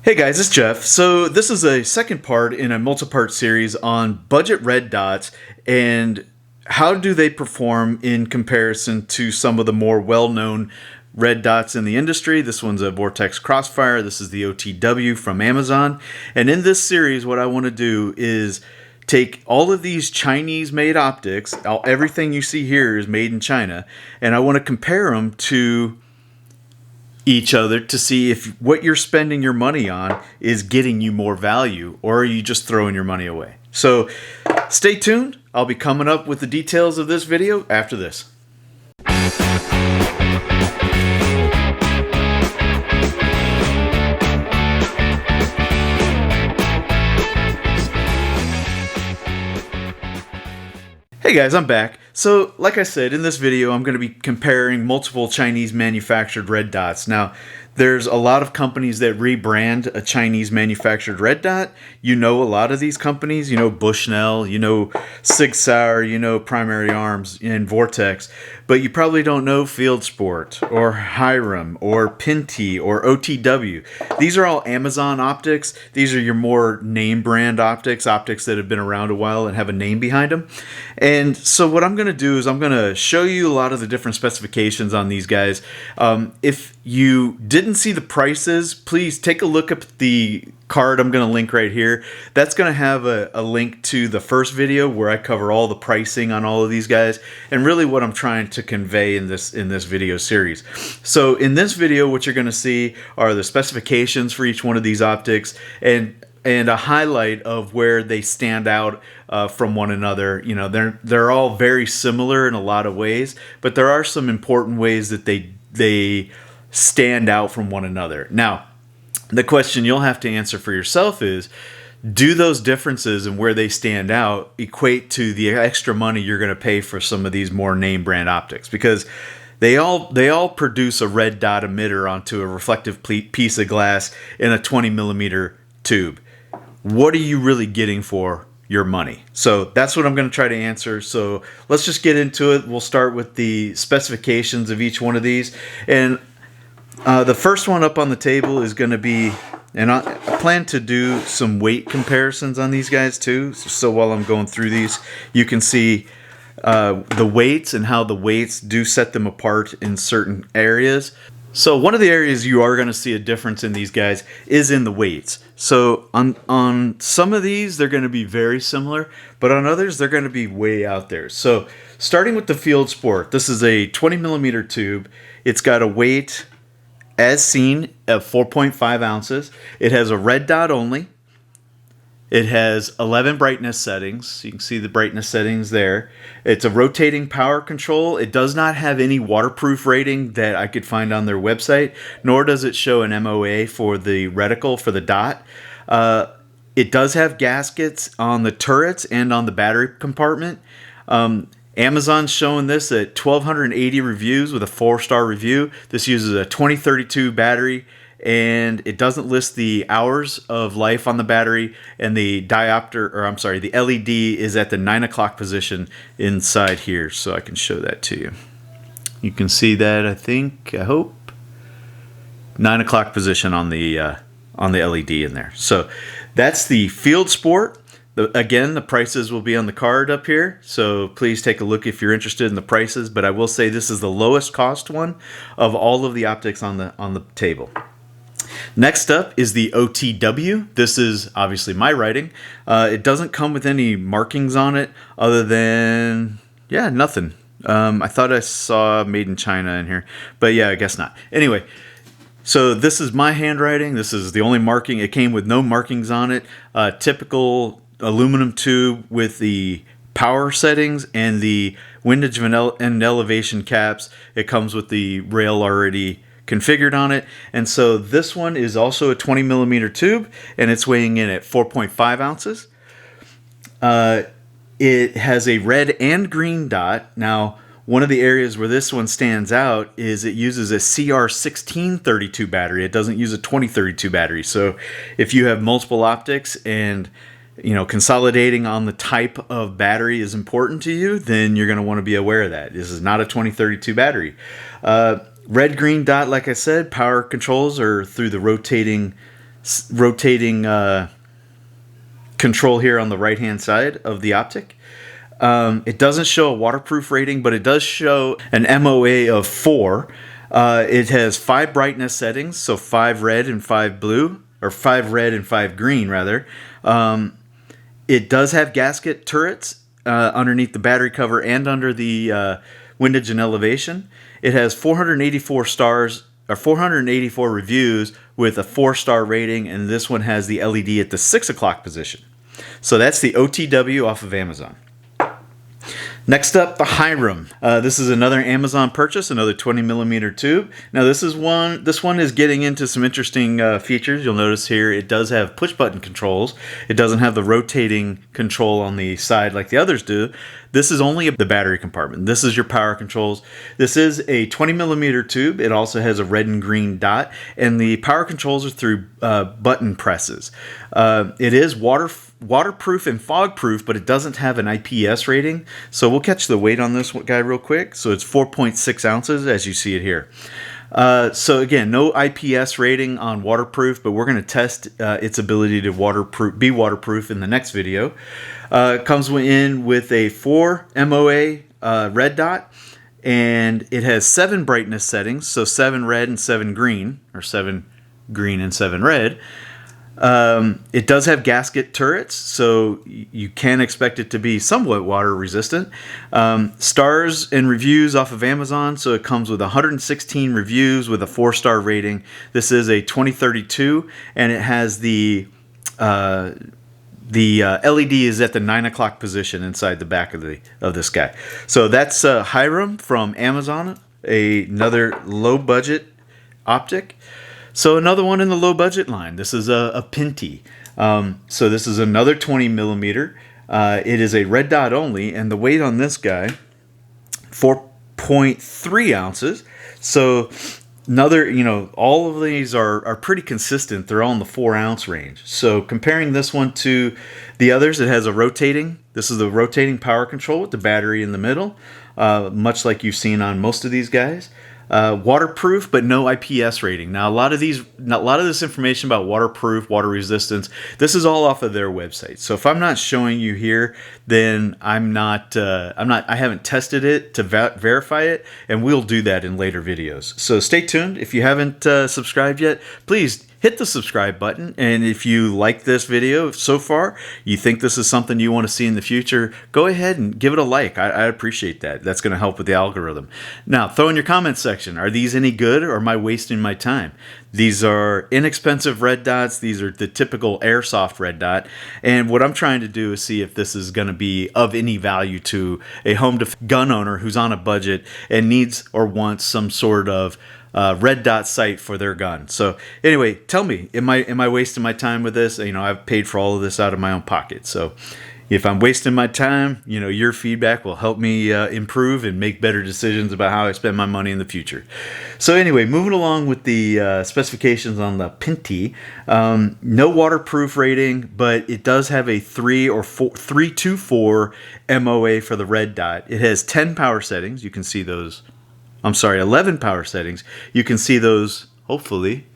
Hey guys, it's Jeff. So this is a second part in a multi-part series on budget red dots and how do they perform in comparison to some of the more well-known red dots in the industry. This one's a Vortex Crossfire. This is the OTW from Amazon. And in this series, what I want to do is take all of these Chinese-made optics, everything you see here is made in China, and I want to compare them to each other to see if what you're spending your money on is getting you more value or are you just throwing your money away. So stay tuned. I'll be coming up with the details of this video after this. Hey guys, I'm back. So, like I said, in this video, I'm going to be comparing multiple Chinese manufactured red dots. Now, there's a lot of companies that rebrand a Chinese manufactured red dot. You know a lot of these companies. You know Bushnell, you know Sig Sauer, you know Primary Arms and Vortex. But you probably don't know Field Sport or Hiram or Pinty or OTW. These are all Amazon optics. These are your more name brand optics that have been around a while and have a name behind them. And so what I'm going to do is I'm going to show you a lot of the different specifications on these guys. If you didn't see the prices, please take a look at the card I'm going to link right here. That's going to have a link to the first video where I cover all the pricing on all of these guys and really what I'm trying to convey in this video series. So in this video, what you're going to see are the specifications for each one of these optics and a highlight of where they stand out from one another. You know, they're all very similar in a lot of ways, but there are some important ways that they stand out from one another. Now, the question you'll have to answer for yourself is, do those differences and where they stand out equate to the extra money you're going to pay for some of these more name brand optics? Because they all produce a red dot emitter onto a reflective piece of glass in a 20 millimeter tube. What are you really getting for your money? So that's what I'm going to try to answer. So let's just get into it. We'll start with the specifications of each one of these. And the first one up on the table is going to be, and I plan to do some weight comparisons on these guys too. So while I'm going through these, you can see the weights and how the weights do set them apart in certain areas. So one of the areas you are going to see a difference in these guys is in the weights. So on some of these, they're going to be very similar, but on others, they're going to be way out there. So starting with the Field Sport, this is a 20 millimeter tube. It's got a weight as seen of 4.5 ounces. It has a red dot only. It has 11 brightness settings. You can see the brightness settings there. It's a rotating power control. It does not have any waterproof rating that I could find on their website, nor does it show an MOA for the reticle for the dot. It does have gaskets on the turrets and on the battery compartment. Amazon's showing this at 1,280 reviews with a 4-star review. This uses a 2032 battery, and it doesn't list the hours of life on the battery, and the the LED is at the 9 o'clock position inside here, so I can show that to you. You can see that, I hope, 9 o'clock position on the LED in there. So that's the Field Sport. Again, the prices will be on the card up here, so please take a look if you're interested in the prices, but I will say this is the lowest cost one of all of the optics on the table. Next up is the OTW. This is obviously my writing. It doesn't come with any markings on it other than, nothing. I thought I saw made in China in here, but yeah, I guess not. Anyway, so this is my handwriting. This is the only marking. It came with no markings on it. Typical aluminum tube with the power settings and the windage and elevation caps. It comes with the rail already configured on it. And so this one is also a 20 millimeter tube, and it's weighing in at 4.5 ounces. It has a red and green dot. Now, one of the areas where this one stands out is it uses a CR1632 battery. It doesn't use a 2032 battery. So if you have multiple optics and consolidating on the type of battery is important to you, then you're going to want to be aware of that. This is not a 2032 battery. Red-green dot, like I said, power controls are through the rotating rotating control here on the right hand side of the optic. It doesn't show a waterproof rating, but it does show an MOA of 4. It has 5 brightness settings, so 5 red and 5 blue, or 5 red and 5 green rather. It does have gasket turrets underneath the battery cover and under the windage and elevation. It has 484 stars, or 484 reviews with a 4-star rating, and this one has the LED at the 6 o'clock position. So that's the OTW off of Amazon. Next up, the Hiram. This is another Amazon purchase, another 20mm tube. Now this one is getting into some interesting features. You'll notice here it does have push button controls. It doesn't have the rotating control on the side like the others do. This is only the battery compartment. This is your power controls. This is a 20mm tube. It also has a red and green dot, and the power controls are through button presses. It is waterproof and fog-proof, but it doesn't have an IPS rating. So we'll catch the weight on this guy real quick. So it's 4.6 ounces, as you see it here. So again, no IPS rating on waterproof, but we're going to test its ability to be waterproof in the next video. It comes in with a 4 MOA red dot, and it has 7 brightness settings, so 7 red and 7 green, or 7 green and 7 red. It does have gasket turrets, so you can expect it to be somewhat water resistant. Stars and reviews off of Amazon, so it comes with 116 reviews with a 4-star rating. This is a 2032, and it has the LED is at the 9 o'clock position inside the back of this guy. So that's Hiram from Amazon, another low budget optic. So another one in the low budget line. This is a Pinty. So this is another 20mm. It is a red dot only, and the weight on this guy, 4.3 ounces. So another, all of these are pretty consistent. They're all in the 4-ounce range. So comparing this one to the others, it has this is the rotating power control with the battery in the middle, much like you've seen on most of these guys. Waterproof, but no IPS rating. Now, a lot of this information about waterproof, water resistance, this is all off of their website. So if I'm not showing you here, then I haven't tested it to verify it, and we'll do that in later videos. So stay tuned. If you haven't subscribed yet, please hit the subscribe button, and if you like this video so far, you think this is something you want to see in the future, go ahead and give it a like. I appreciate that. That's going to help with the algorithm. Now, throw in your comment section. Are these any good, or am I wasting my time? These are inexpensive red dots. These are the typical airsoft red dot, and what I'm trying to do is see if this is going to be of any value to a home gun owner who's on a budget and needs or wants some sort of red dot sight for their gun. So anyway, tell me, am I wasting my time with this? I've paid for all of this out of my own pocket. So if I'm wasting my time, your feedback will help me improve and make better decisions about how I spend my money in the future. So anyway, moving along with the specifications on the Pinty, no waterproof rating, but it does have a 3 to 4 MOA for the red dot. It has 10 power settings. You can see those. 11 power settings. You can see those, hopefully,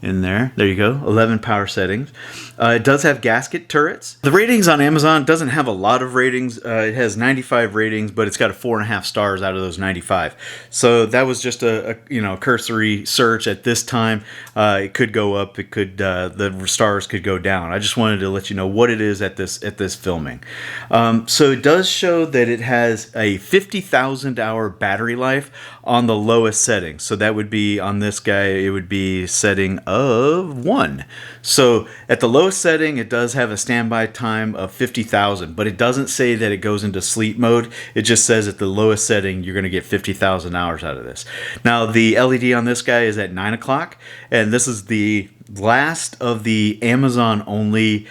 in there. There you go, 11 power settings. It does have gasket turrets. The ratings on Amazon doesn't have a lot of ratings. It has 95 ratings, but it's got a 4.5 stars out of those 95. So that was just a cursory search at this time. It could go up. It could the stars could go down. I just wanted to let you know what it is at this filming. So it does show that it has a 50,000 hour battery life on the lowest setting. So that would be on this guy. It would be setting of 1. So at the lowest setting, it does have a standby time of 50,000, but it doesn't say that it goes into sleep mode. It just says at the lowest setting, you're going to get 50,000 hours out of this. Now, the LED on this guy is at 9 o'clock, and this is the last of the Amazon only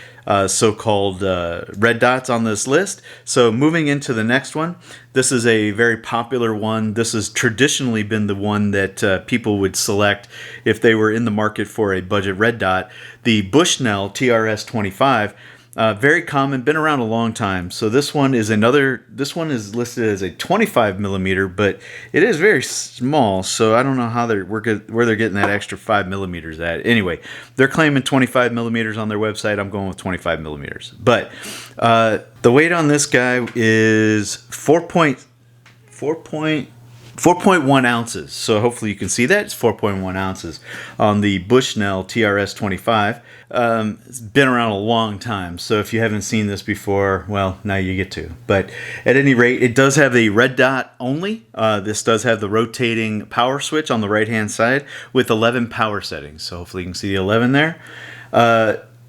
so-called red dots on this list. So moving into the next one, this is a very popular one. This has traditionally been the one that people would select if they were in the market for a budget red dot. The Bushnell TRS25. Very common, been around a long time. So this one is listed as a 25 millimeter, but it is very small. So I don't know how where they're getting that extra 5 millimeters at. Anyway, they're claiming 25 millimeters on their website. I'm going with 25 millimeters. But the weight on this guy is 4.1 ounces. So hopefully you can see that. It's 4.1 ounces on the Bushnell TRS25. It's been around a long time, so if you haven't seen this before, well, now you get to. But at any rate, it does have the red dot only. This does have the rotating power switch on the right-hand side with 11 power settings. So hopefully you can see the 11 there.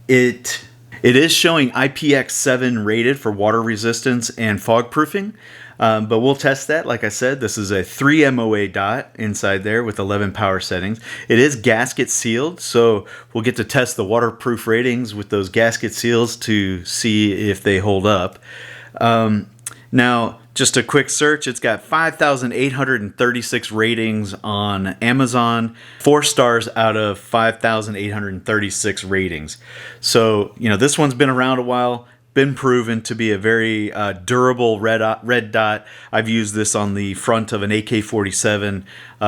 It is showing IPX7 rated for water resistance and fog proofing. But we'll test that. Like I said, this is a 3 MOA dot inside there with 11 power settings. It is gasket sealed, so we'll get to test the waterproof ratings with those gasket seals to see if they hold up. Now, just a quick search, it's got 5,836 ratings on Amazon, 4 stars out of 5,836 ratings. So, you know, this one's been around a while. Been proven to be a very durable red dot. I've used this on the front of an AK-47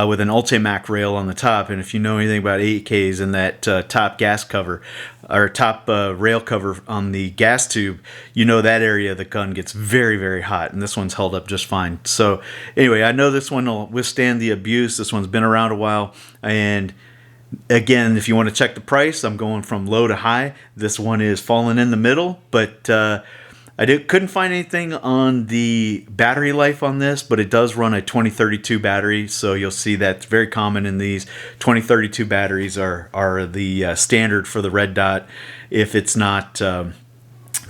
with an Ultimac rail on the top. And if you know anything about AKs and that top gas cover or top rail cover on the gas tube, you know that area of the gun gets very, very hot. And this one's held up just fine. So anyway, I know this one will withstand the abuse. This one's been around a while. And again, if you want to check the price, I'm going from low to high. This one is falling in the middle, but couldn't find anything on the battery life on this, but it does run a 2032 battery, so you'll see that's very common in these. 2032 batteries are the standard for the red dot if it's not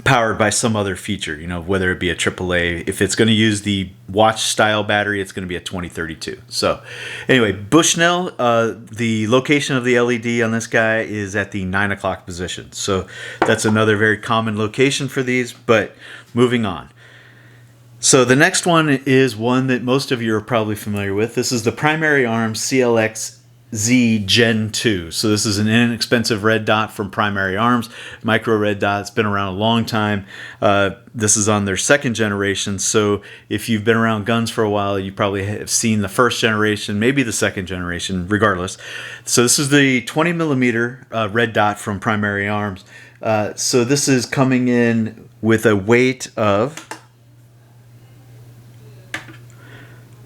powered by some other feature, you know, whether it be a AAA. If it's going to use the watch style battery, it's going to be a 2032. So anyway, Bushnell, the location of the LED on this guy is at the 9 o'clock position. So that's another very common location for these, but moving on. So the next one is one that most of you are probably familiar with. This is the Primary Arms CXZ Gen 2. So this is an inexpensive red dot from Primary Arms. Micro red dot. It's been around a long time. This is on their second generation. So if you've been around guns for a while, you probably have seen the first generation, maybe the second generation, regardless. So this is the 20 millimeter red dot from Primary Arms. So this is coming in with a weight of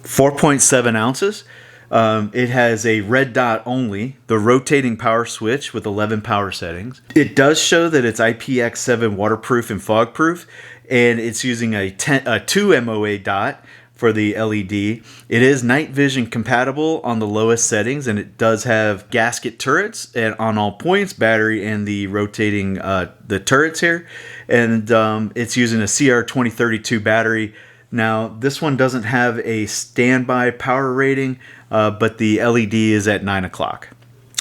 4.7 ounces. It has a red dot only, the rotating power switch with 11 power settings. It does show that it's IPX7 waterproof and fog proof, and it's using a 2 MOA dot for the LED. It is night vision compatible on the lowest settings, and it does have gasket turrets and on all points, battery and the rotating the turrets here. And it's using a CR2032 battery. Now, this one doesn't have a standby power rating, but the LED is at 9 o'clock.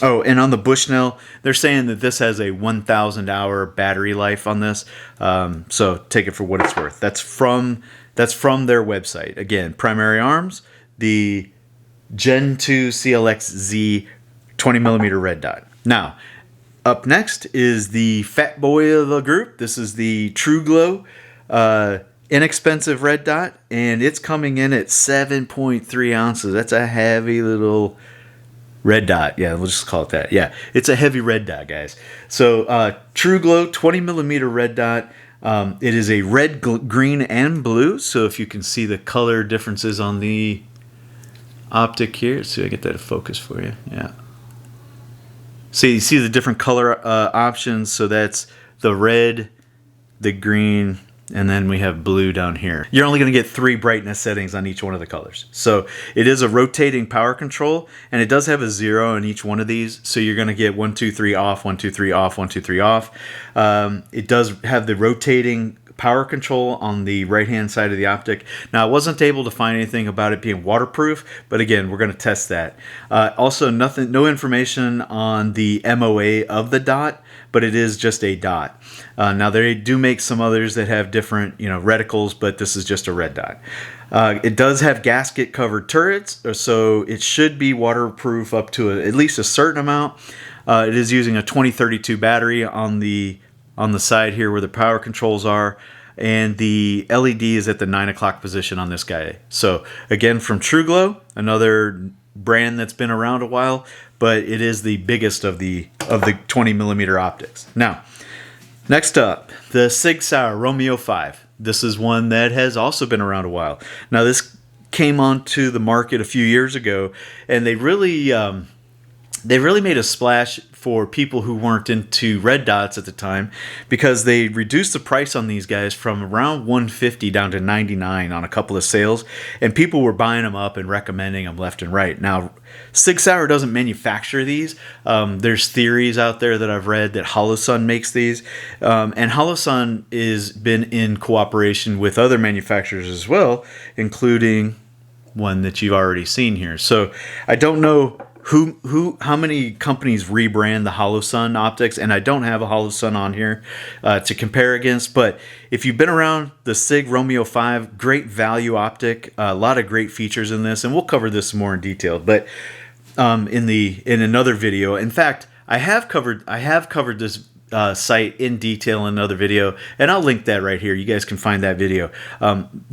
Oh, and on the Bushnell, they're saying that this has a 1,000 hour battery life on this. So take it for what it's worth. That's from their website. Again, Primary Arms, the Gen 2 CLXZ 20 millimeter red dot. Now, up next is the fat boy of the group. This is the Truglo inexpensive red dot, and it's coming in at 7.3 ounces. That's a heavy little red dot. Yeah, we'll just call it that. Yeah, it's a heavy red dot, guys. So Truglo 20 millimeter red dot. It is a red, green, and blue. So if you can see the color differences on the optic here. Let's see if I get that to focus for you. Yeah. So you see the different color options. So that's the red, the green, and then we have blue down here. You're only going to get 3 brightness settings on each one of the colors. So it is a rotating power control, and it does have a 0 in each one of these. So you're going to get 1, 2, 3 off, 1, 2, 3 off, 1, 2, 3 off. It does have the rotating power control on the right hand side of the optic. Now, I wasn't able to find anything about it being waterproof, but again, we're going to test that. Also, no information on the MOA of the dot, but it is just a dot. Now, they do make some others that have different, reticles, but this is just a red dot. It does have gasket covered turrets, so it should be waterproof up to at least a certain amount. It is using a 2032 battery on the on the side here where the power controls are, and the LED is at the 9 o'clock position on this guy. So again, from Truglo, another brand that's been around a while, but it is the biggest of the 20mm optics. Now, next up, the Sig Sauer Romeo 5. This is one that has also been around a while. Now, this came onto the market a few years ago, and they really made a splash for people who weren't into red dots at the time, because they reduced the price on these guys from around $150 down to $99 on a couple of sales, and people were buying them up and recommending them left and right. Now, Sig Sauer doesn't manufacture these. There's theories out there that I've read that Holosun makes these, and Holosun has been in cooperation with other manufacturers as well, including one that you've already seen here. So I don't know how many companies rebrand the Holosun optics, and I don't have a Holosun on here to compare against, but if you've been around the Sig Romeo 5, great value optic, a lot of great features in this, and we'll cover this more in detail, but in another video. In fact, I have covered this site in detail in another video, and I'll link that right here. You guys can find that video.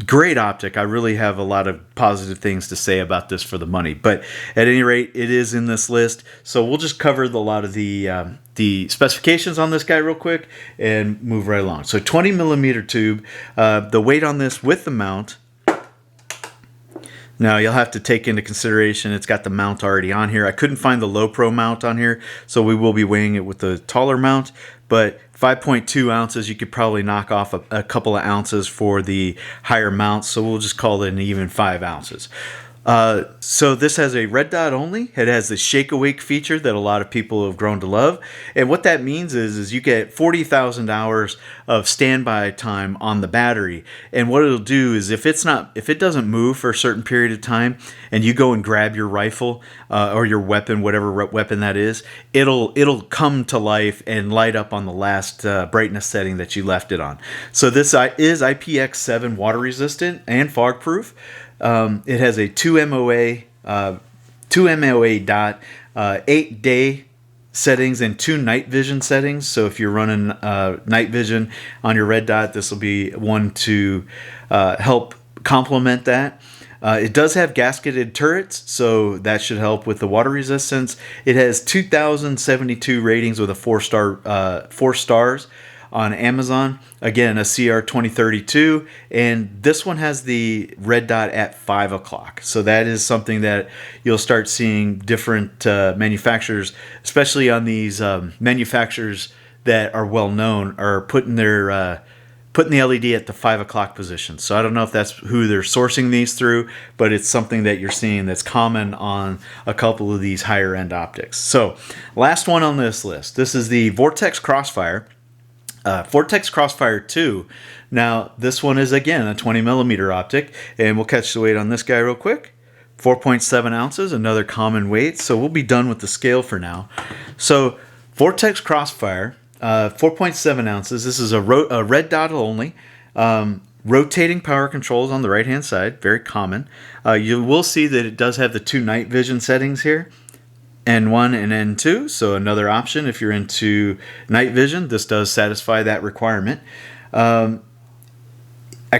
Great optic. I really have a lot of positive things to say about this for the money, but at any rate, it is in this list, so we'll just cover a lot of the specifications on this guy real quick and move right along. So 20mm tube, the weight on this with the mount. Now, you'll have to take into consideration it's got the mount already on here. I couldn't find the low pro mount on here, so we will be weighing it with the taller mount, but 5.2 ounces, you could probably knock off a couple of ounces for the higher mount, so we'll just call it an even 5 ounces. So this has a red dot only. It has the shake awake feature that a lot of people have grown to love. And what that means is you get 40,000 hours of standby time on the battery. And what it'll do is if it doesn't move for a certain period of time and you go and grab your rifle, or your weapon, whatever weapon that is, it'll come to life and light up on the last brightness setting that you left it on. So this is IPX7 water resistant and fog proof. It has a 2 MOA dot, 8-day settings and 2 night vision settings. So if you're running night vision on your red dot, this will be one to help complement that. It does have gasketed turrets, so that should help with the water resistance. It has 2,072 ratings with a 4 stars on Amazon. Again, a CR2032, and this one has the red dot at 5 o'clock. So that is something that you'll start seeing different manufacturers, especially on these manufacturers that are well known, are putting the LED at the 5 o'clock position. So I don't know if that's who they're sourcing these through, but it's something that you're seeing that's common on a couple of these higher end optics. So last one on this list, this is the Vortex Crossfire. Vortex Crossfire 2. Now, this one is, again, a 20mm optic, and we'll catch the weight on this guy real quick. 4.7 ounces, another common weight, so we'll be done with the scale for now. So, Vortex Crossfire, 4.7 ounces. This is a red dot only. Rotating power controls on the right-hand side, very common. You will see that it does have the 2 night vision settings here. N1 and N2, so another option if you're into night vision. This does satisfy that requirement. I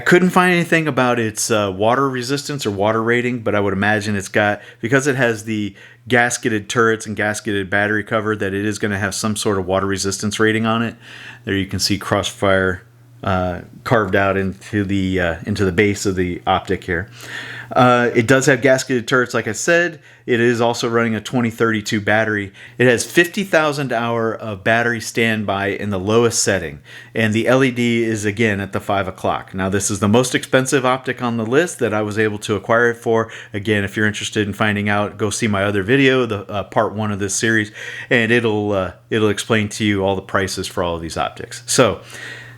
couldn't find anything about its water resistance or water rating, but I would imagine it's got, because it has the gasketed turrets and gasketed battery cover, that it is going to have some sort of water resistance rating on it. There you can see Crossfire carved out into the base of the optic here. It does have gasketed turrets, like I said. It is also running a 2032 battery. It has 50,000 hour of battery standby in the lowest setting, and the LED is again at the 5 o'clock. Now, this is the most expensive optic on the list that I was able to acquire it for. Again, if you're interested in finding out, go see my other video, the part 1 of this series, and it'll explain to you all the prices for all of these optics. So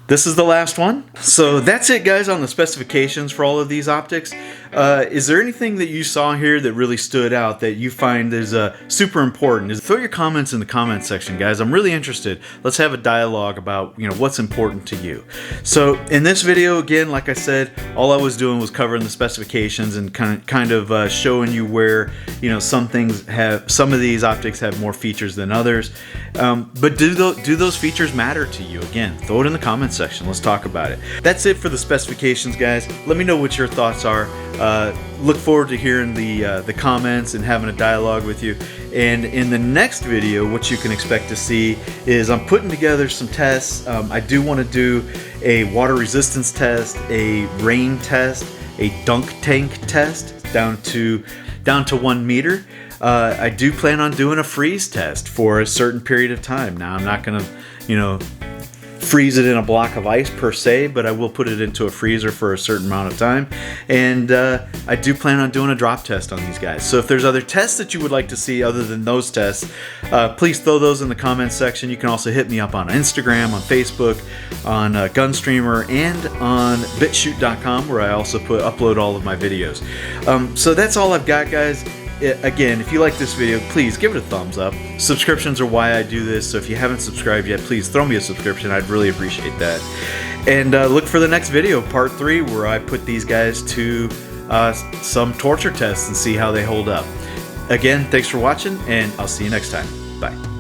this is the last one. So that's it, guys, on the specifications for all of these optics. Is there anything that you saw here that really stood out that you find is super important? Throw your comments in the comment section, guys. I'm really interested. Let's have a dialogue about what's important to you. So in this video, again, like I said, all I was doing was covering the specifications and kind of showing you where some of these optics have more features than others. But do those features matter to you? Again, throw it in the comment section. Let's talk about it. That's it for the specifications, guys. Let me know what your thoughts are. Look forward to hearing the comments and having a dialogue with you. And in the next video, what you can expect to see is I'm putting together some tests. I do want to do a water resistance test, a rain test, a dunk tank test down to 1 meter. I do plan on doing a freeze test for a certain period of time. Now, I'm not going to, freeze it in a block of ice per se, but I will put it into a freezer for a certain amount of time. And I do plan on doing a drop test on these guys. So if there's other tests that you would like to see other than those tests, please throw those in the comments section. You can also hit me up on Instagram, on Facebook, on Gunstreamer, and on bitshoot.com, where I also upload all of my videos. So that's all I've got, guys. Again, if you like this video, please give it a thumbs up. Subscriptions are why I do this, so if you haven't subscribed yet, please throw me a subscription. I'd really appreciate that. And look for the next video, part 3, where I put these guys to some torture tests and see how they hold up. Again, thanks for watching, and I'll see you next time. Bye.